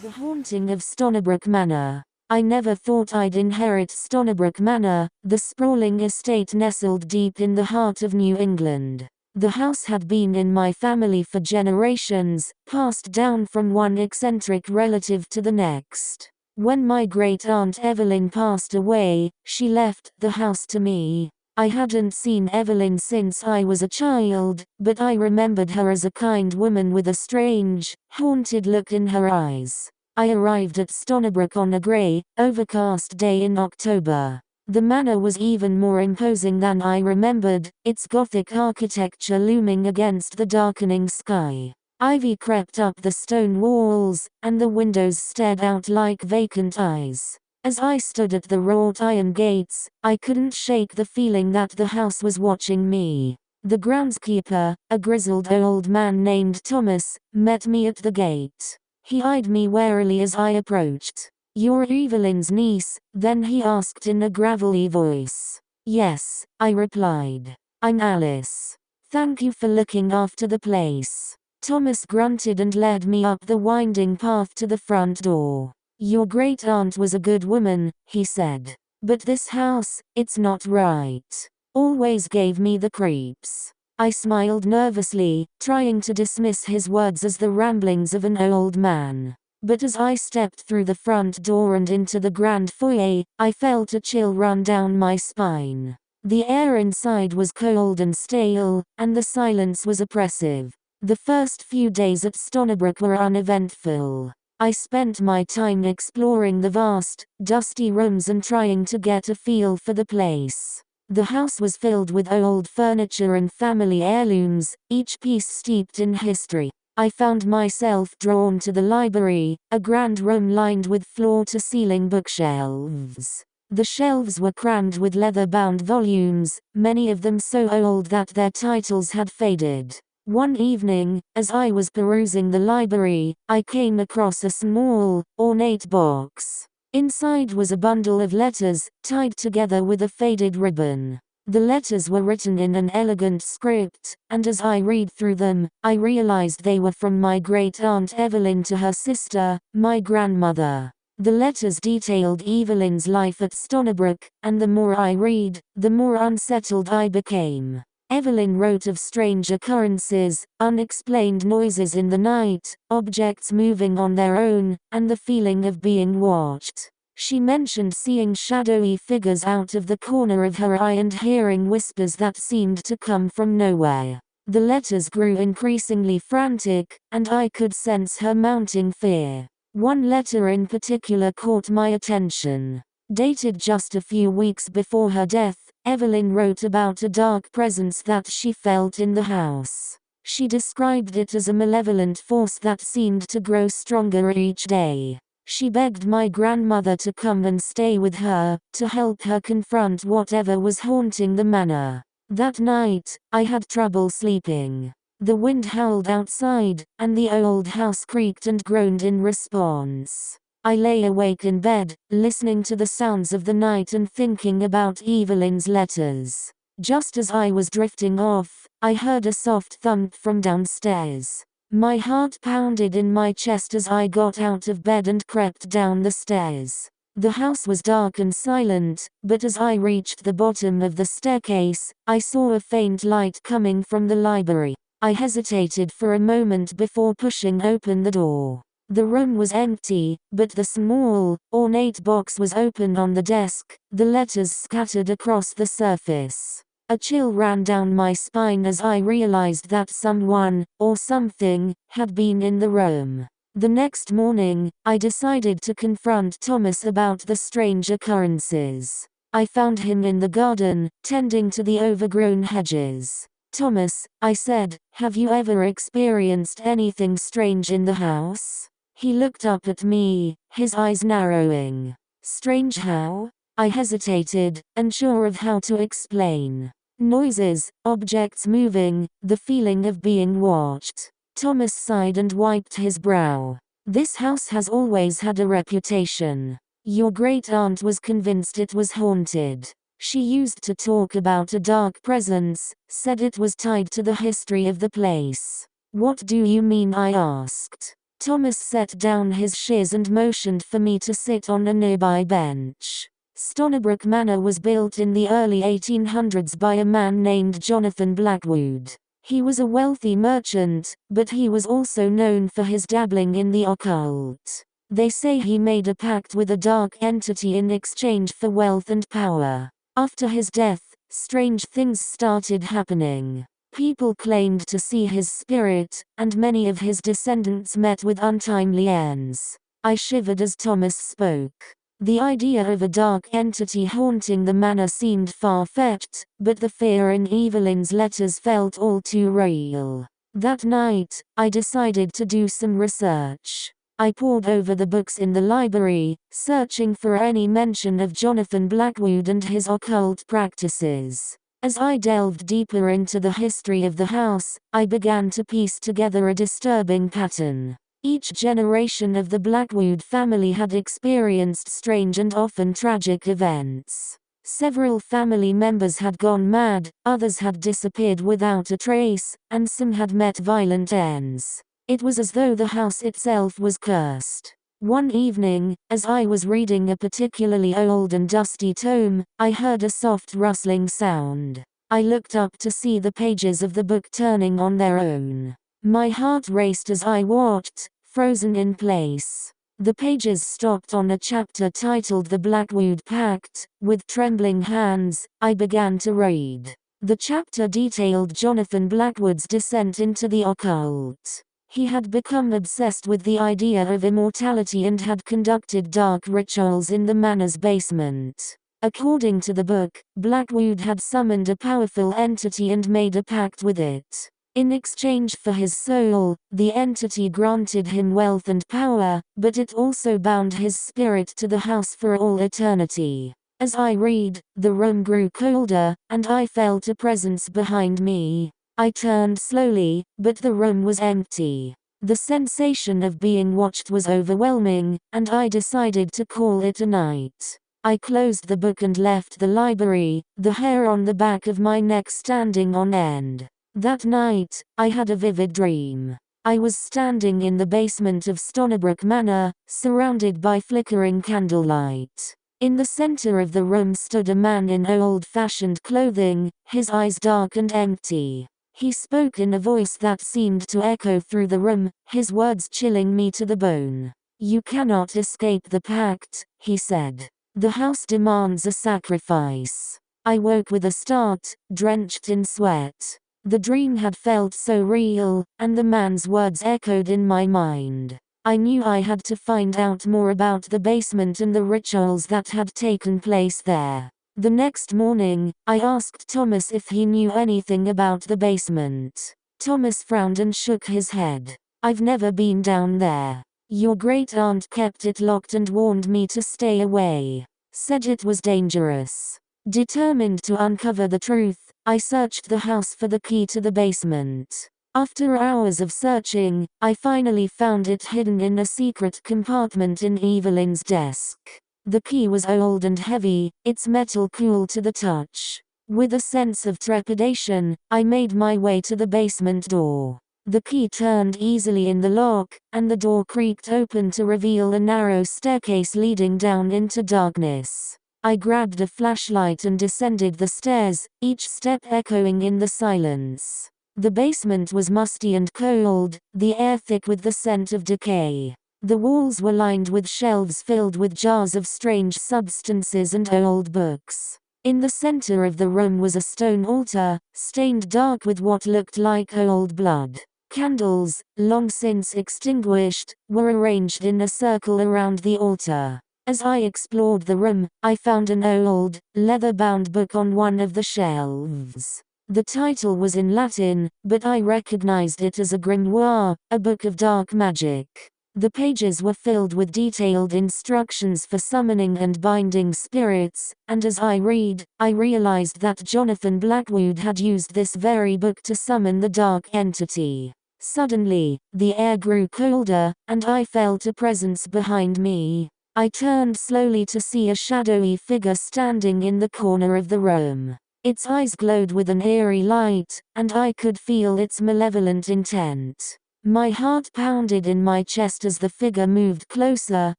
The Haunting of Stonnybrook Manor. I never thought I'd inherit Stonnybrook Manor, the sprawling estate nestled deep in the heart of New England. The house had been in my family for generations, passed down from one eccentric relative to the next. When my great-aunt Evelyn passed away, she left the house to me. I hadn't seen Evelyn since I was a child, but I remembered her as a kind woman with a strange, haunted look in her eyes. I arrived at Stonnybrook on a grey, overcast day in October. The manor was even more imposing than I remembered, its Gothic architecture looming against the darkening sky. Ivy crept up the stone walls, and the windows stared out like vacant eyes. As I stood at the wrought iron gates, I couldn't shake the feeling that the house was watching me. The groundskeeper, a grizzled old man named Thomas, met me at the gate. He eyed me warily as I approached. "You're Evelyn's niece?" then he asked in a gravelly voice. "Yes," I replied. "I'm Alice. Thank you for looking after the place." Thomas grunted and led me up the winding path to the front door. "Your great-aunt was a good woman," he said. "But this house, it's not right. Always gave me the creeps." I smiled nervously, trying to dismiss his words as the ramblings of an old man. But as I stepped through the front door and into the grand foyer, I felt a chill run down my spine. The air inside was cold and stale, and the silence was oppressive. The first few days at Stonnybrook were uneventful. I spent my time exploring the vast, dusty rooms and trying to get a feel for the place. The house was filled with old furniture and family heirlooms, each piece steeped in history. I found myself drawn to the library, a grand room lined with floor-to-ceiling bookshelves. The shelves were crammed with leather-bound volumes, many of them so old that their titles had faded. One evening, as I was perusing the library, I came across a small, ornate box. Inside was a bundle of letters, tied together with a faded ribbon. The letters were written in an elegant script, and as I read through them, I realized they were from my great-aunt Evelyn to her sister, my grandmother. The letters detailed Evelyn's life at Stonnybrook, and the more I read, the more unsettled I became. Evelyn wrote of strange occurrences, unexplained noises in the night, objects moving on their own, and the feeling of being watched. She mentioned seeing shadowy figures out of the corner of her eye and hearing whispers that seemed to come from nowhere. The letters grew increasingly frantic, and I could sense her mounting fear. One letter in particular caught my attention. Dated just a few weeks before her death, Evelyn wrote about a dark presence that she felt in the house. She described it as a malevolent force that seemed to grow stronger each day. She begged my grandmother to come and stay with her, to help her confront whatever was haunting the manor. That night, I had trouble sleeping. The wind howled outside, and the old house creaked and groaned in response. I lay awake in bed, listening to the sounds of the night and thinking about Evelyn's letters. Just as I was drifting off, I heard a soft thump from downstairs. My heart pounded in my chest as I got out of bed and crept down the stairs. The house was dark and silent, but as I reached the bottom of the staircase, I saw a faint light coming from the library. I hesitated for a moment before pushing open the door. The room was empty, but the small, ornate box was open on the desk, the letters scattered across the surface. A chill ran down my spine as I realized that someone, or something, had been in the room. The next morning, I decided to confront Thomas about the strange occurrences. I found him in the garden, tending to the overgrown hedges. "Thomas," I said, "have you ever experienced anything strange in the house?" He looked up at me, his eyes narrowing. "Strange how?" I hesitated, unsure of how to explain. "Noises, objects moving, the feeling of being watched." Thomas sighed and wiped his brow. "This house has always had a reputation. Your great-aunt was convinced it was haunted. She used to talk about a dark presence, said it was tied to the history of the place." "What do you mean?" I asked. Thomas set down his shears and motioned for me to sit on a nearby bench. Stonebrook Manor was built in the early 1800s by a man named Jonathan Blackwood. He was a wealthy merchant, but he was also known for his dabbling in the occult. They say he made a pact with a dark entity in exchange for wealth and power. After his death, strange things started happening. People claimed to see his spirit, and many of his descendants met with untimely ends. I shivered as Thomas spoke. The idea of a dark entity haunting the manor seemed far-fetched, but the fear in Evelyn's letters felt all too real. That night, I decided to do some research. I pored over the books in the library, searching for any mention of Jonathan Blackwood and his occult practices. As I delved deeper into the history of the house, I began to piece together a disturbing pattern. Each generation of the Blackwood family had experienced strange and often tragic events. Several family members had gone mad, others had disappeared without a trace, and some had met violent ends. It was as though the house itself was cursed. One evening, as I was reading a particularly old and dusty tome, I heard a soft rustling sound. I looked up to see the pages of the book turning on their own. My heart raced as I watched, frozen in place. The pages stopped on a chapter titled The Blackwood Pact. With trembling hands, I began to read. The chapter detailed Jonathan Blackwood's descent into the occult. He had become obsessed with the idea of immortality and had conducted dark rituals in the manor's basement. According to the book, Blackwood had summoned a powerful entity and made a pact with it. In exchange for his soul, the entity granted him wealth and power, but it also bound his spirit to the house for all eternity. As I read, the room grew colder, and I felt a presence behind me. I turned slowly, but the room was empty. The sensation of being watched was overwhelming, and I decided to call it a night. I closed the book and left the library, the hair on the back of my neck standing on end. That night, I had a vivid dream. I was standing in the basement of Stonebrook Manor, surrounded by flickering candlelight. In the center of the room stood a man in old-fashioned clothing, his eyes dark and empty. He spoke in a voice that seemed to echo through the room, his words chilling me to the bone. "You cannot escape the pact," he said. "The house demands a sacrifice." I woke with a start, drenched in sweat. The dream had felt so real, and the man's words echoed in my mind. I knew I had to find out more about the basement and the rituals that had taken place there. The next morning, I asked Thomas if he knew anything about the basement. Thomas frowned and shook his head. "I've never been down there. Your great-aunt kept it locked and warned me to stay away. Said it was dangerous." Determined to uncover the truth, I searched the house for the key to the basement. After hours of searching, I finally found it hidden in a secret compartment in Evelyn's desk. The key was old and heavy, its metal cool to the touch. With a sense of trepidation, I made my way to the basement door. The key turned easily in the lock, and the door creaked open to reveal a narrow staircase leading down into darkness. I grabbed a flashlight and descended the stairs, each step echoing in the silence. The basement was musty and cold, the air thick with the scent of decay. The walls were lined with shelves filled with jars of strange substances and old books. In the center of the room was a stone altar, stained dark with what looked like old blood. Candles, long since extinguished, were arranged in a circle around the altar. As I explored the room, I found an old, leather-bound book on one of the shelves. The title was in Latin, but I recognized it as a grimoire, a book of dark magic. The pages were filled with detailed instructions for summoning and binding spirits, and as I read, I realized that Jonathan Blackwood had used this very book to summon the dark entity. Suddenly, the air grew colder, and I felt a presence behind me. I turned slowly to see a shadowy figure standing in the corner of the room. Its eyes glowed with an eerie light, and I could feel its malevolent intent. My heart pounded in my chest as the figure moved closer,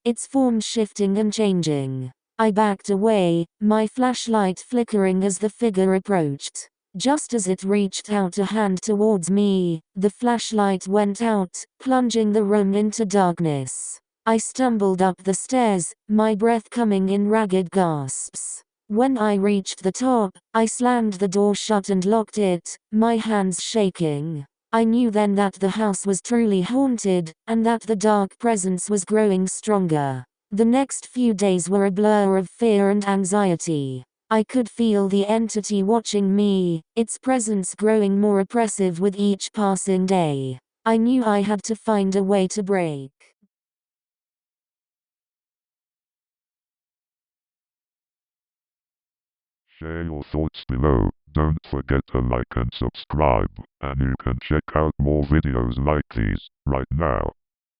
its form shifting and changing. I backed away, my flashlight flickering as the figure approached. Just as it reached out a hand towards me, the flashlight went out, plunging the room into darkness. I stumbled up the stairs, my breath coming in ragged gasps. When I reached the top, I slammed the door shut and locked it, my hands shaking. I knew then that the house was truly haunted, and that the dark presence was growing stronger. The next few days were a blur of fear and anxiety. I could feel the entity watching me, its presence growing more oppressive with each passing day. I knew I had to find a way to break. Share your thoughts below, don't forget to like and subscribe, and you can check out more videos like these, right now.